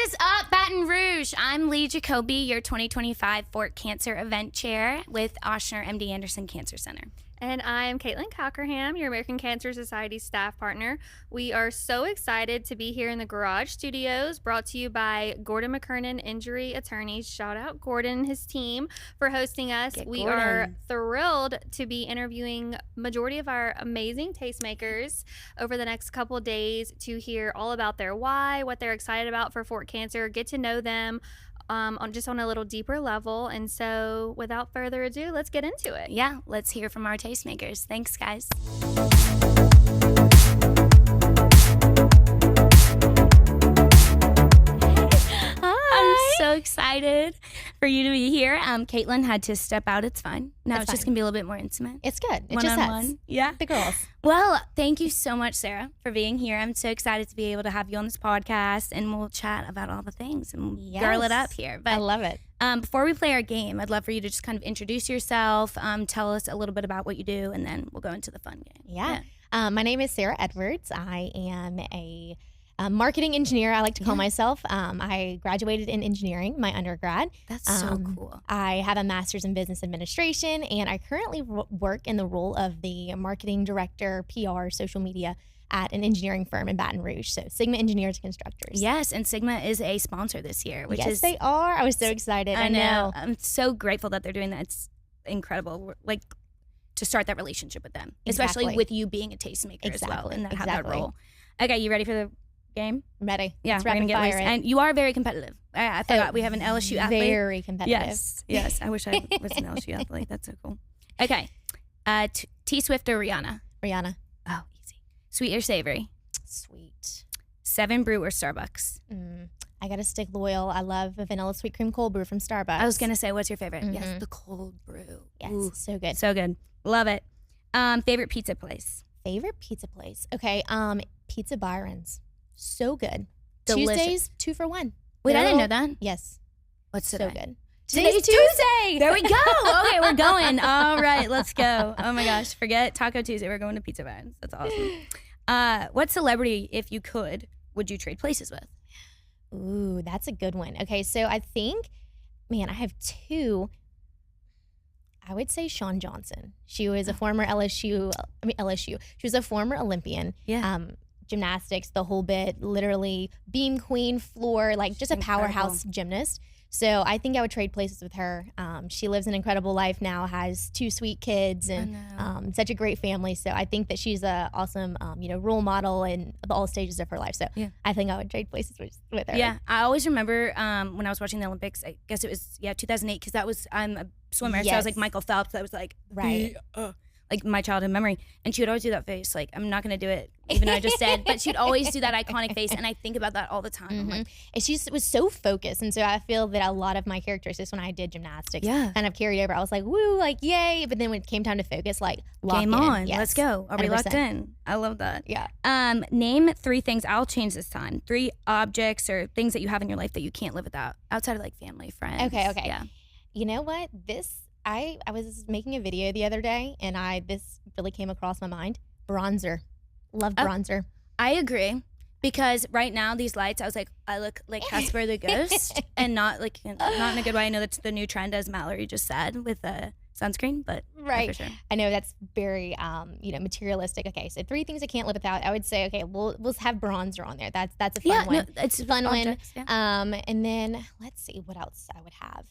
is up, Baton Rouge? I'm Lee Jacoby, your 2025 Fort Cancer Event Chair with Ochsner MD Anderson Cancer Center. And I'm Caitlin Cockerham, your American Cancer Society staff partner. We are so excited to be here in the Garage Studios, brought to you by Gordon McKernan Injury Attorneys. Shout out Gordon and his team for hosting us. We are thrilled to be interviewing majority of our amazing tastemakers over the next couple of days to hear all about their why, what they're excited about for Fort Cancer, get to know them on a little deeper level. And so without further ado, let's get into it. Yeah, let's hear from our tastemakers. Thanks, guys. So excited for you to be here. Caitlin had to step out. It's fine. Now it's just going to be a little bit more intimate. It's good. It One-on-one. just has. Yeah. The girls. Well, thank you so much, Sarah, for being here. I'm so excited to be able to have you on this podcast, and we'll chat about all the things and we'll girl it up here. But I love it. Before we play our game, I'd love for you to just kind of introduce yourself, tell us a little bit about what you do, and then we'll go into the fun game. Yeah. My name is Sarah Edwards. I am a marketing engineer, I like to call myself. I graduated in engineering, my undergrad. That's so cool. I have a master's in business administration, and I currently work in the role of the marketing director, PR, social media at an engineering firm in Baton Rouge. So Sigma Engineers Constructors. Yes, and Sigma is a sponsor this year, which yes, is they are. I was so excited. I know. I'm so grateful that they're doing that. It's incredible. Like to start that relationship with them, especially with you being a tastemaker as well, and have that role. Okay, you ready for the game? Ready. Yeah, Let's we're gonna rapid get fire loose. it. And you are very competitive. I forgot we have an LSU athlete. Very competitive. Yes. I wish I was an LSU athlete. That's so cool. Okay, T Swift or Rihanna? Rihanna. Oh, easy. Sweet or savory? Sweet. 7 Brew or Starbucks? I gotta stick loyal. I love a vanilla sweet cream cold brew from Starbucks. I was gonna say, what's your favorite? Yes, the cold brew. Yes, Ooh, so good. so good. Love it. Favorite pizza place? Favorite pizza place? Okay, Pizza Byron's. So good. Delicious. Tuesdays, 2 for 1. Wait, I didn't know that. Yes. What's So today? good. Today's Tuesday. There we go. Okay, we're going. All right, let's go. Oh my gosh, forget Taco Tuesday. We're going to Pizza Byron's. That's awesome. What celebrity, if you could, would you trade places with? Ooh, that's a good one. Okay, so I think, I have 2. I would say Shawn Johnson. She was a former LSU. She was a former Olympian. Yeah. Gymnastics, the whole bit, literally beam queen, floor, like just a powerhouse gymnast. So I think I would trade places with her. She lives an incredible life now, has 2 sweet kids, and such a great family. So I think that she's a awesome, role model in all stages of her life. So I think I would trade places with her. Yeah, I always remember when I was watching the Olympics. I guess it was 2008 because I'm a swimmer, so I was like Michael Phelps. That was like like my childhood memory, and she would always do that face. Like, I'm not gonna do it, even though I just said, but she'd always do that iconic face, and I think about that all the time. I'm like, and she was so focused, and so I feel that a lot of my characteristics when I did gymnastics kind of carried over. I was like, woo, like yay, but then when it came time to focus, like game on, yes, let's go. Are we 100%. locked in? I love that. Yeah. Name 3 things. I'll change this time. 3 objects or things that you have in your life that you can't live without, outside of like family, friends. Okay. Yeah. You know what? I was making a video the other day, and this really came across my mind. Bronzer. Love bronzer. I agree, because right now these lights, I was like, I look like Casper the Ghost, and not in a good way. I know that's the new trend, as Mallory just said, with sunscreen, but right. For sure. I know that's very materialistic. Okay, so 3 things I can't live without. I would say, okay, we'll have bronzer on there. That's a fun one. No, it's a fun objects, one. And then let's see what else I would have.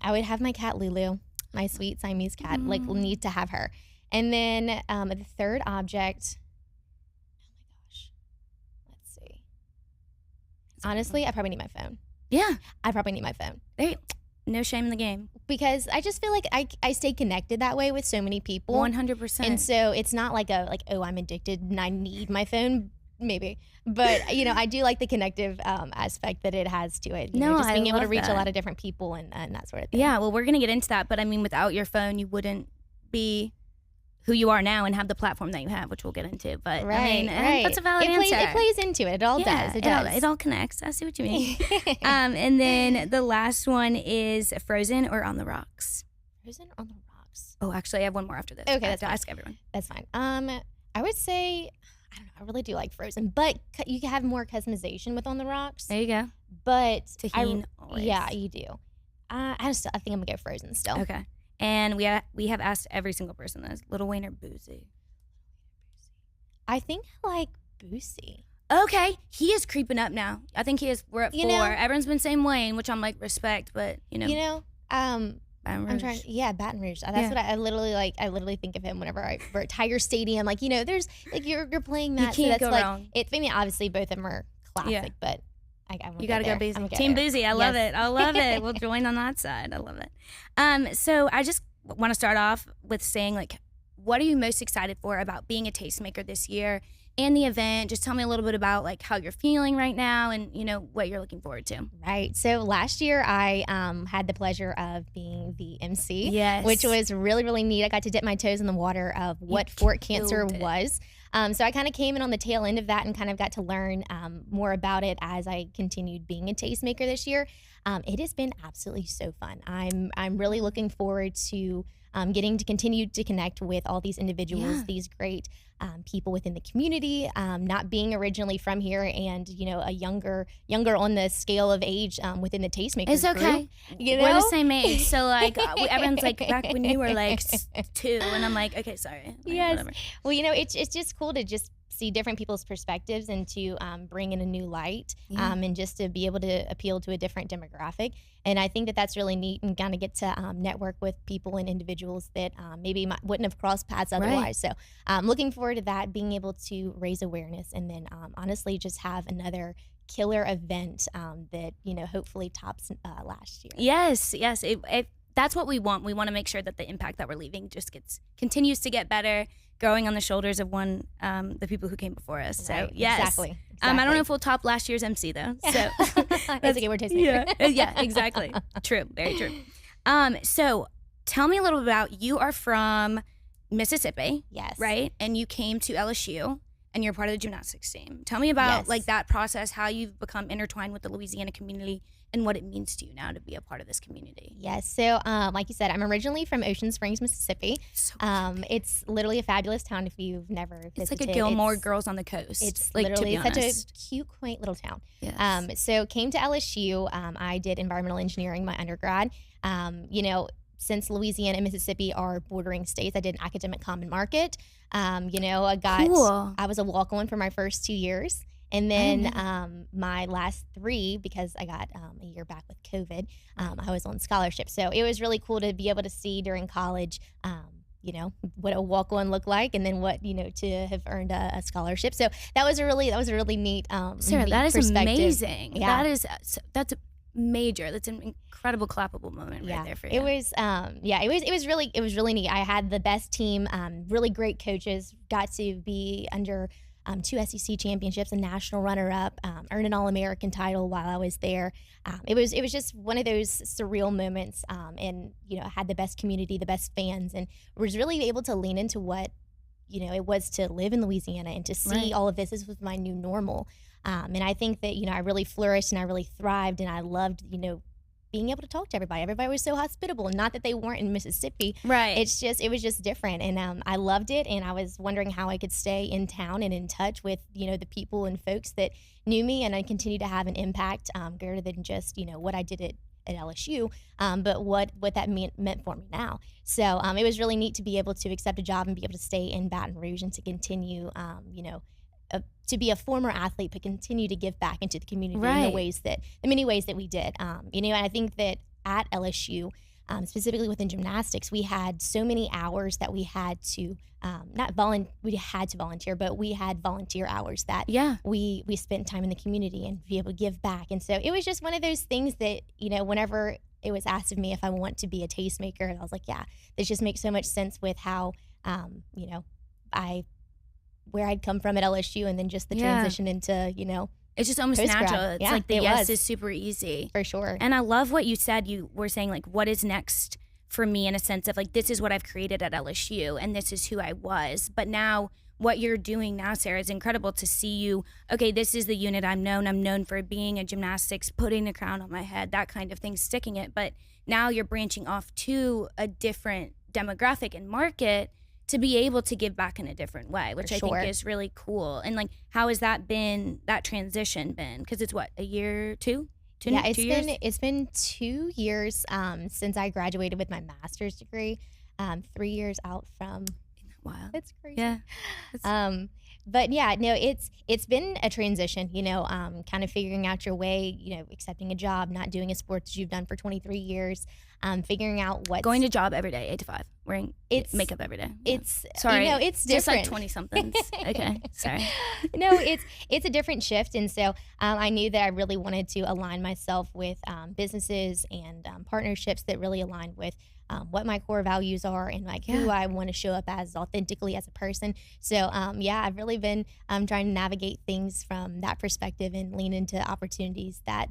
I would have my cat Lulu, my sweet Siamese cat. Like, need to have her. And then the 3rd object. Oh my gosh, let's see. Honestly, I probably need my phone. Yeah, I probably need my phone. No shame in the game. Because I just feel like I stay connected that way with so many people. 100%. And so it's not like I'm addicted and I need my phone. Maybe, but I do like the connective aspect that it has to it. Just being able to reach a lot of different people and that sort of thing. Yeah, well, we're gonna get into that, but I mean, without your phone, you wouldn't be who you are now and have the platform that you have, which we'll get into. But right. That's a valid answer. It plays into it. It all does. It does. It all connects. I see what you mean. And then the last one is Frozen or On the Rocks. Frozen or On the Rocks. Oh, actually, I have one more after this. Okay, I have that's to fine. ask everyone. That's fine. I would say I don't know, I really do like Frozen, but you can have more customization with On the Rocks. There you go. But Tahini always. Yeah, you do. I think I'm gonna go Frozen still. Okay. And we have asked every single person this: Lil Wayne or Boosie? I think I like Boosie. Okay, he is creeping up now. I think he is. We're at 4. You know- Everyone's been saying Wayne, which I'm like respect, but Baton Rouge. Baton Rouge. That's what I literally like. I literally think of him whenever we're at Tiger Stadium. Like, there's like you're playing that. You can't so go that's wrong. I mean, obviously both of them are classic, but I you gotta go there. Boosie. I'm gonna Team go there. Boosie. I love it. I love it. We'll join on that side. I love it. So I just want to start off with saying, like, what are you most excited for about being a tastemaker this year and the event? Just tell me a little bit about like how you're feeling right now and what you're looking forward to. Right. So last year I had the pleasure of being the MC, Yes. which was really, really neat. I got to dip my toes in the water of what Fort Cancer killed it. was. So I kind of came in on the tail end of that and kind of got to learn more about it as I continued being a tastemaker this year. It has been absolutely so fun. I'm really looking forward to getting to continue to connect with all these individuals, these great people within the community, not being originally from here and, a younger on the scale of age within the tastemakers It's okay. group. We're the same age. So like everyone's like back when you were like 2 and I'm like, okay, sorry. Like, Yes. whatever. Well, it's just cool to just see different people's perspectives and to bring in a new light and just to be able to appeal to a different demographic. And I think that that's really neat and kind of get to network with people and individuals that maybe wouldn't have crossed paths otherwise. So looking forward to that, being able to raise awareness and then honestly just have another killer event that, hopefully tops last year. Yes. That's what we want. We want to make sure that the impact that we're leaving just continues to get better, growing on the shoulders of the people who came before us. So Right. yes, Exactly. I don't know if we'll top last year's MC though. So That's a good word, tastemaker. yeah, exactly. True, very true. So tell me a little bit about, you are from Mississippi, Yes. right? And you came to LSU and you're part of the gymnastics team. Tell me about Yes. like that process, how you've become intertwined with the Louisiana community and what it means to you now to be a part of this community. Yes. So, like you said, I'm originally from Ocean Springs, Mississippi. So It's literally a fabulous town if you've never visited. it's like a Gilmore Girls on the coast. It's like, literally to be such honest. a cute, quaint little town. Yes. So came to LSU. I did environmental engineering my undergrad. Since Louisiana and Mississippi are bordering states, I did an academic common market. Cool. I was a walk-on for my first 2 years. And then my last 3, because I got a year back with COVID, I was on scholarship. So it was really cool to be able to see during college, what a walk-on looked like, and then what, to have earned a scholarship. So that was a really neat, Sarah, neat that is perspective. amazing. Yeah. That's major. That's an incredible clappable moment right there for you. It was really neat. I had the best team, really great coaches, got to be under 2 SEC championships, a national runner-up, earned an All-American title while I was there. It was just one of those surreal moments, and I had the best community, the best fans, and was really able to lean into what it was to live in Louisiana and to see all of this. This was my new normal, and I think that I really flourished and I really thrived, and I loved being able to talk to everybody. Everybody was so hospitable. Not that they weren't in Mississippi. Right. It was just different, and I loved it. And I was wondering how I could stay in town and in touch with the people and folks that knew me, and I continue to have an impact greater than just what I did at LSU, but what that meant for me now. So it was really neat to be able to accept a job and be able to stay in Baton Rouge and to continue, to be a former athlete, but continue to give back into the community in the many ways that we did. And I think that at LSU, specifically within gymnastics, we had so many hours that we had to volunteer, but we had volunteer hours that we spent time in the community and be able to give back. And so it was just one of those things that, whenever it was asked of me if I want to be a tastemaker, and I was like, yeah, this just makes so much sense with how, where I'd come from at LSU, and then just the transition into, it's just almost post-grad. natural. It's like the yes is super easy. For sure. And I love what you said. You were saying like, what is next for me, in a sense of like, this is what I've created at LSU and this is who I was. But now what you're doing now, Sarah, is incredible to see you. Okay, this is the unit I'm known for being a gymnastics, putting the crown on my head, that kind of thing, sticking it. But now you're branching off to a different demographic and market to be able to give back in a different way, which I think is really cool. And like, how has that transition been? Because it's what, a year, two? Yeah, it's been 2 years since I graduated with my master's degree. 3 years out from. Wow, it's crazy. Yeah. But yeah, no, it's been a transition, kind of figuring out your way, accepting a job, not doing a sport that you've done for 23 years, figuring out what's going to job every day, 8 to 5, wearing makeup every day. Yeah. It's sorry, it's different. Just like 20 somethings. Okay, sorry. No, it's a different shift, and so I knew that I really wanted to align myself with businesses and partnerships that really aligned with what my core values are and like who I want to show up as authentically as a person. So I've really been trying to navigate things from that perspective and lean into opportunities that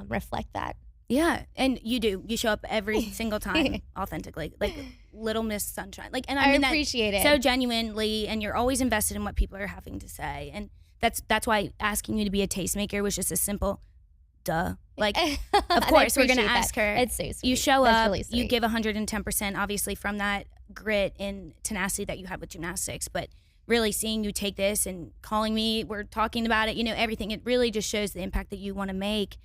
reflect that. Yeah, and you show up every single time authentically, like Little Miss Sunshine. Like, and I mean appreciate that it so genuinely, and you're always invested in what people are having to say, and that's why asking you to be a tastemaker was just a simple duh. Like, of course we're gonna ask her. It's so sweet. You show up, really you give 110%, obviously from that grit and tenacity that you have with gymnastics, but really seeing you take this and calling me, we're talking about it, everything. It really just shows the impact that you want to make,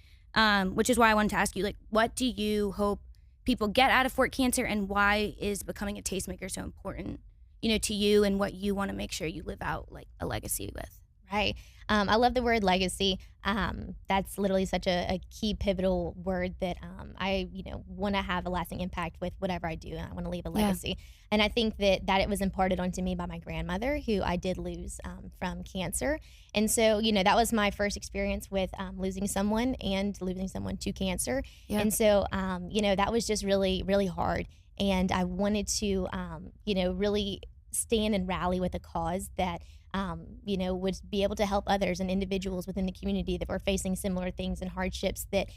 which is why I wanted to ask you, like, what do you hope people get out of Fort Cancer, and why is becoming a tastemaker so important, to you, and what you want to make sure you live out like a legacy with? Right. I love the word legacy. That's literally such a key pivotal word that I want to have a lasting impact with whatever I do, and I want to leave a legacy. And I think that it was imparted onto me by my grandmother, who I did lose from cancer. And so, that was my first experience with losing someone to cancer. Yeah. And so, that was just really, really hard. And I wanted to, really stand and rally with a cause that would be able to help others and individuals within the community that were facing similar things and hardships that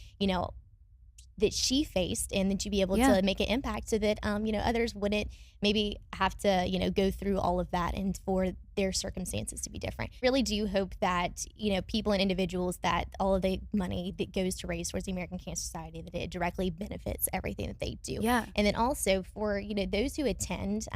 she faced, and then to be able to make an impact so that others wouldn't maybe have to go through all of that, and for their circumstances to be different. Really do hope that people and individuals, that all of the money that goes to raise towards the American Cancer Society, that it directly benefits everything that they do. Yeah. And then also for those who attend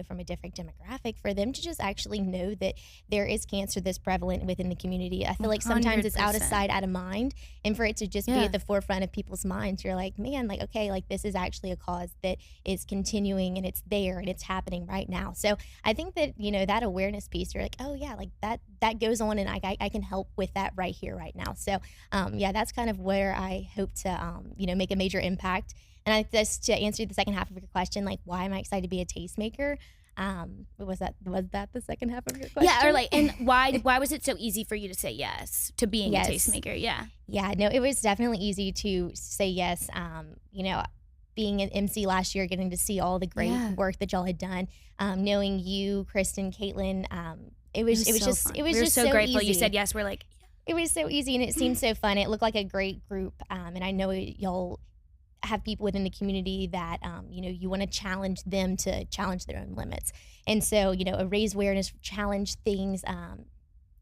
from a different demographic, for them to just actually know that there is cancer that's prevalent within the community. I feel like sometimes 100%. It's out of sight, out of mind, and for it to just be at the forefront of people's minds, you're like, man, like, okay, like this is actually a cause that is continuing, and it's there, and it's happening right now. So I think that that awareness piece, you're like, oh yeah, like that goes on, and I can help with that right here, right now. So that's kind of where I hope to make a major impact. And I just, to answer the second half of your question, like, why am I excited to be a tastemaker? Was that the second half of your question? Yeah, or like, and why was it so easy for you to say yes to being a tastemaker? Yeah, no, it was definitely easy to say yes. Being an MC last year, getting to see all the great work that y'all had done, knowing you, Kristen, Caitlin, it was just so grateful easy. You said yes. We're like, it was so easy, and it seemed so fun. It looked like a great group, and I know y'all have people within the community that you want to challenge them to challenge their own limits, and so a raise awareness, challenge things.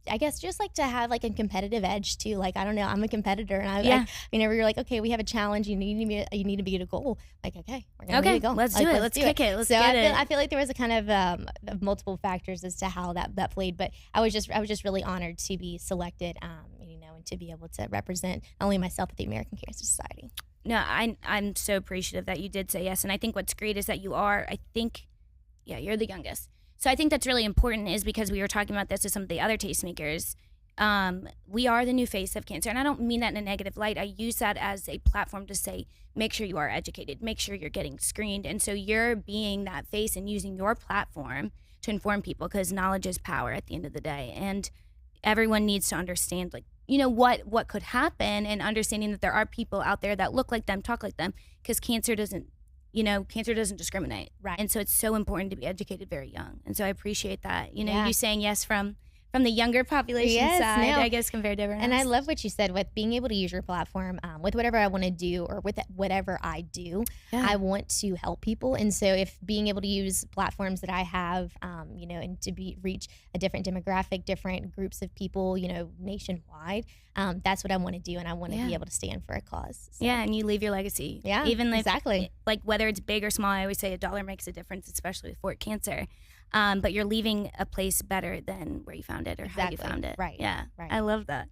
I guess just like to have like a competitive edge too. Like, I don't know, I'm a competitor, and whenever you're like, okay, we have a challenge, you need to be a goal. Like, okay, we're gonna meet a goal. Let's do it. Let's kick it. Let's get it. I feel like there was a kind of multiple factors as to how that played, but I was just really honored to be selected, and to be able to represent not only myself but the American Cancer Society. No, I'm so appreciative that you did say yes, and I think what's great is that you're the youngest. So I think that's really important, is because we were talking about this with some of the other tastemakers. We are the new face of cancer, and I don't mean that in a negative light. I use that as a platform to say, make sure you are educated, make sure you're getting screened. And so you're being that face and using your platform to inform people, because knowledge is power at the end of the day. And everyone needs to understand, like, what could happen, and understanding that there are people out there that look like them, talk like them, because cancer doesn't discriminate. Right. And so it's so important to be educated very young. And so I appreciate that. You saying yes from the younger population side, I guess, compared to everyone else. And I love what you said with being able to use your platform with whatever I want to do, or with whatever I do. I want to help people. And so if being able to use platforms that I have, and to reach a different demographic, different groups of people, nationwide, that's what I want to do. And I want to be able to stand for a cause. So. Yeah, and you leave your legacy. Yeah, even exactly. Like, whether it's big or small, I always say $1 makes a difference, especially with Fort Cancer. but you're leaving a place better than where you found it or how you found it. Right. Yeah. Right. I love that.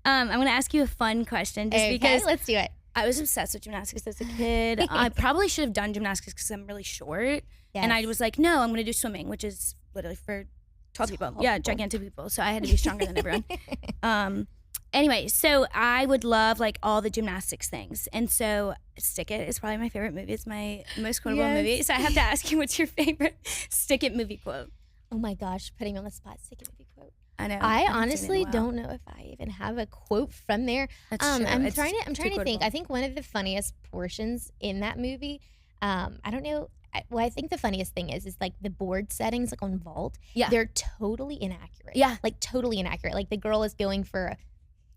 I'm going to ask you a fun question just because let's do it. I was obsessed with gymnastics as a kid. I probably should have done gymnastics because I'm really short. Yes. And I was like, no, I'm going to do swimming, which is literally for tall people. Yeah, gigantic people. So I had to be stronger than everyone. Anyway, so I would love like all the gymnastics things. And so Stick It is probably my favorite movie. It's my most quotable movie. So I have to ask you, what's your favorite Stick It movie quote? Oh my gosh, putting me on the spot. Stick It movie quote. I know. I honestly don't know if I even have a quote from there. That's true. I'm trying to think. I think one of the funniest portions in that movie, I don't know. I think the funniest thing is like the board settings like on Vault. Yeah. They're totally inaccurate. Yeah. Like totally inaccurate. Like the girl is going for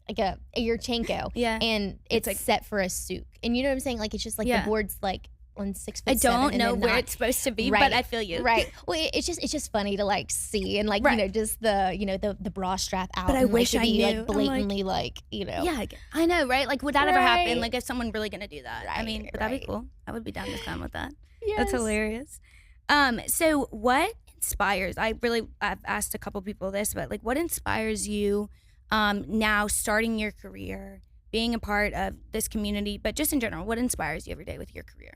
a Yurchenko. Yeah. And it's like set for a souk. And you know what I'm saying? Like it's just like the board's like on 6'7". I don't know where it's supposed to be, but I feel you. Right. Well, it's just funny to like see and like just the bra strap out. But I wish I knew. Like blatantly like. Yeah, I know, right? Like would that ever happen? Like is someone really gonna do that? I mean, would that be cool? I would be down to clown with that. Yes. That's hilarious. So what inspires? I've asked a couple people this, but like what inspires you now starting your career, being a part of this community, but just in general, what inspires you every day with your career?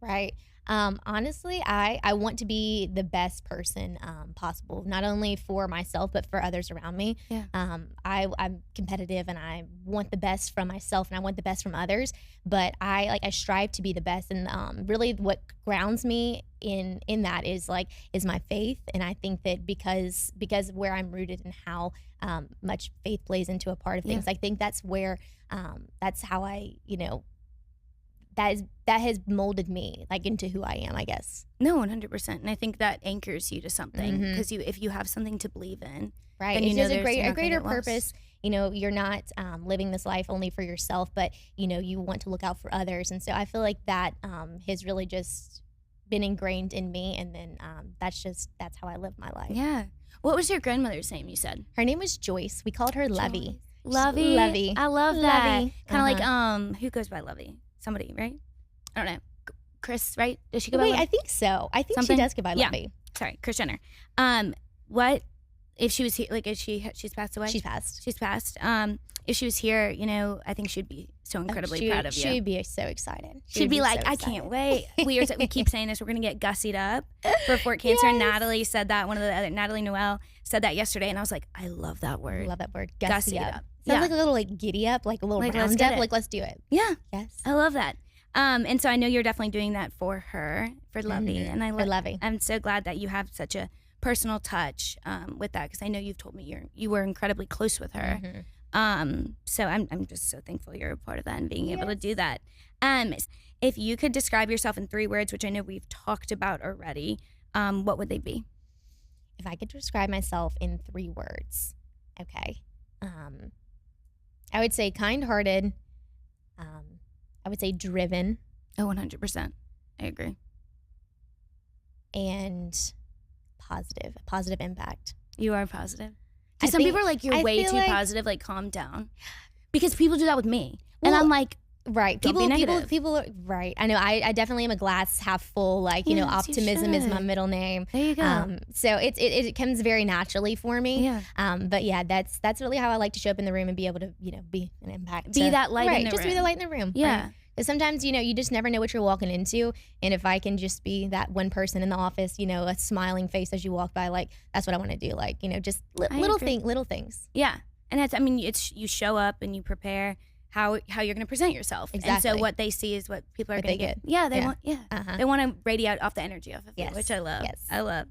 Right. Honestly, I want to be the best person possible, not only for myself, but for others around me. Yeah. I'm competitive and I want the best from myself and I want the best from others, but I strive to be the best. And really what grounds me in that is my faith. And I think that because of where I'm rooted and how much faith plays into a part of things, I think that's where, that's how I, that has molded me like into who I am, I guess. No, 100%. And I think that anchors you to something because if you have something to believe in, right? Then it's you know just a greater lost. purpose. You're not living this life only for yourself, but you want to look out for others. And so I feel like that has really just been ingrained in me. And then that's how I live my life. Yeah. What was your grandmother's name? You said her name was Joyce. We called her Lovey. Lovey. I love that. Kind of like who goes by Lovey? Somebody, right? I don't know. Chris, right? Does she go by Lovey? I think so. I think she does go by Lovey. Sorry, Kris Jenner. What if she was here? Like, she's passed away? She's passed. She's passed. If she was here, I think she'd be so incredibly proud of you. She'd be so excited. She'd be like, I can't wait. We keep saying this. We're going to get gussied up for Fort Cancer. Yes. Natalie said that. One of the other, Natalie Noel said that yesterday. And I was like, I love that word. I love that word. Gussy up. Sounds like a little like giddy up, like a little round up. Like, let's do it. Yeah. Yes. I love that. And so I know you're definitely doing that for her, for Lovey. And I love Lovey. I'm so glad that you have such a personal touch with that, because I know you've told me you were incredibly close with her. So I'm just so thankful you're a part of that and being able to do that. If you could describe yourself in 3 words, which I know we've talked about already, what would they be? If I could describe myself in 3 words, okay. I would say kind-hearted. I would say driven. Oh, 100%. I agree. And positive impact. You are positive. Some people are like, you're way too positive, like calm down. Because people do that with me. And I'm like, right. Don't be negative. People are, right. I know. I definitely am a glass half full, like, optimism is my middle name. There you go. So it comes very naturally for me. Yeah. But yeah, that's really how I like to show up in the room and be able to, be an impact. Be that light in the room. Just be the light in the room. Yeah. Right? Because sometimes, you just never know what you're walking into. And if I can just be that one person in the office, a smiling face as you walk by, like, that's what I want to do. Like, just little things. Yeah. And it's you show up and you prepare how you're going to present yourself. Exactly. And so what they see is what people are going to get. Yeah, they want they want to radiate off the energy off of you, which I love. Yes. I love.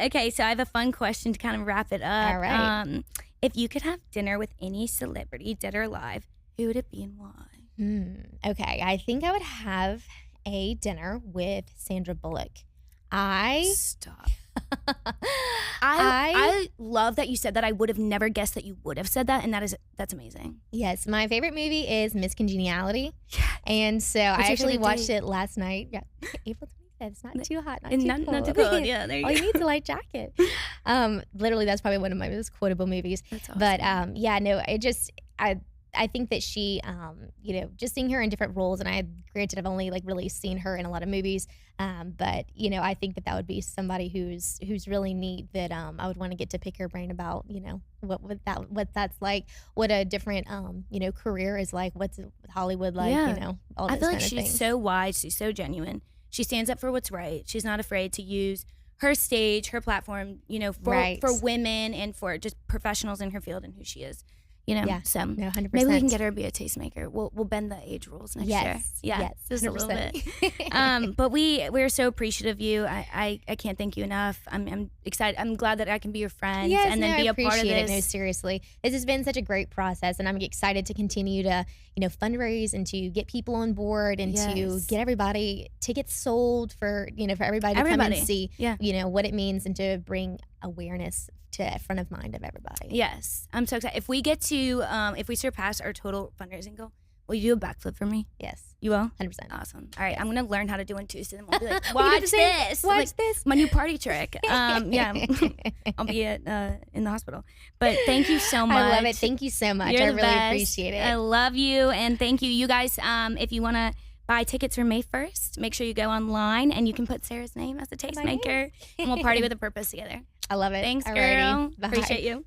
Okay, so I have a fun question to kind of wrap it up. All right. If you could have dinner with any celebrity, dead or alive, who would it be and why? Okay, I think I would have a dinner with Sandra Bullock. Stop. I love that you said that. I would have never guessed that you would have said that, and that's amazing. Yes, my favorite movie is Miss Congeniality. Yes. And so I actually watched it last night. Yeah, April 25th. It's not too hot, not too cold. Yeah, there you go. All you need is a light jacket. Literally, that's probably one of my most quotable movies. That's awesome. But I think that she, you know, just seeing her in different roles, and granted, I've only like really seen her in a lot of movies, but you know, I think that would be somebody who's really neat that I would want to get to pick her brain about, you know, what that's like, what a different you know, career is like, what's Hollywood like, you know, all those I feel like kind of she's things. so wise, she's so genuine. She stands up for what's right. She's not afraid to use her stage, her platform, you know, for women and for just professionals in her field and who she is. You know, so no, 100%. Maybe we can get her to be a tastemaker. We'll bend the age rules next year. Yeah, just 100%. A little bit. But we're so appreciative of you. I can't thank you enough. I'm excited. I'm glad that I can be your friend and then be a part of this. No, seriously, this has been such a great process, and I'm excited to continue to, you know, fundraise and to get people on board and to get everybody tickets sold for, you know, for everybody to come and see, you know, what it means and to bring awareness to front of mind of everybody. Yes, I'm so excited. If we get to, if we surpass our total fundraising goal, will you do a backflip for me? Yes. You will? 100%. Awesome. All right, I'm going to learn how to do one too, so then we'll be like, watch this. Watch this. My new party trick. Yeah, I'll be in the hospital. But thank you so much. I love it. Thank you so much. You're I the really best. appreciate it. I love you, and thank you. You guys, if you want to buy tickets for May 1st, make sure you go online, and you can put Sarah's name as a tastemaker, and we'll party with a purpose together. I love it. Thanks, Alrighty. girl. Bye. Appreciate you.